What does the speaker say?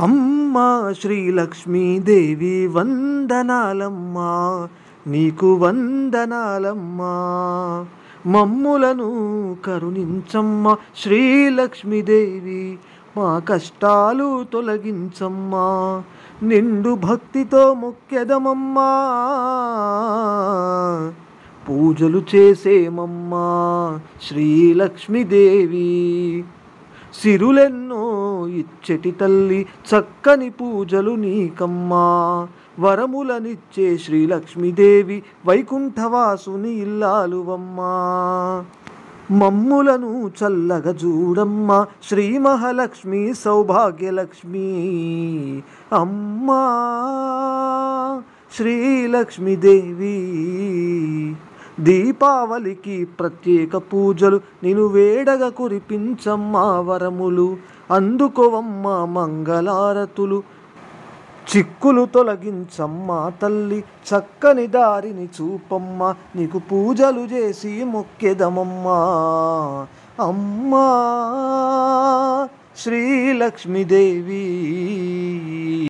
అమ్మా శ్రీలక్ష్మీదేవి వందనాలమ్మా, నీకు వందనాలమ్మా. మమ్ములను కరుణించమ్మా శ్రీలక్ష్మీదేవి, మా కష్టాలు తొలగించమ్మా. నిండు భక్తితో మొక్కెదమమ్మా, పూజలు చేసేమమ్మా శ్రీలక్ష్మీదేవి. సిరులెన్నో ఇచ్చటి తల్లి, చక్కని పూజలు నీకమ్మా. వరములనిచ్చే శ్రీలక్ష్మీదేవి, వైకుంఠవాసుని ఇల్లాలువమ్మా. మమ్ములను చల్లగా చూడమ్మా శ్రీ మహాలక్ష్మి సౌభాగ్యలక్ష్మి. అమ్మా శ్రీలక్ష్మీదేవి, దీపావళికి ప్రత్యేక పూజలు నిన్ను వేడగా కురిపించమ్మా వరములు. అందుకోవమ్మా మంగళారతులు, చిక్కులు తొలగించమ్మా తల్లి. చక్కని దారిని చూపమ్మా, నీకు పూజలు చేసి మొక్కెదమమ్మా. అమ్మా శ్రీలక్ష్మీదేవి.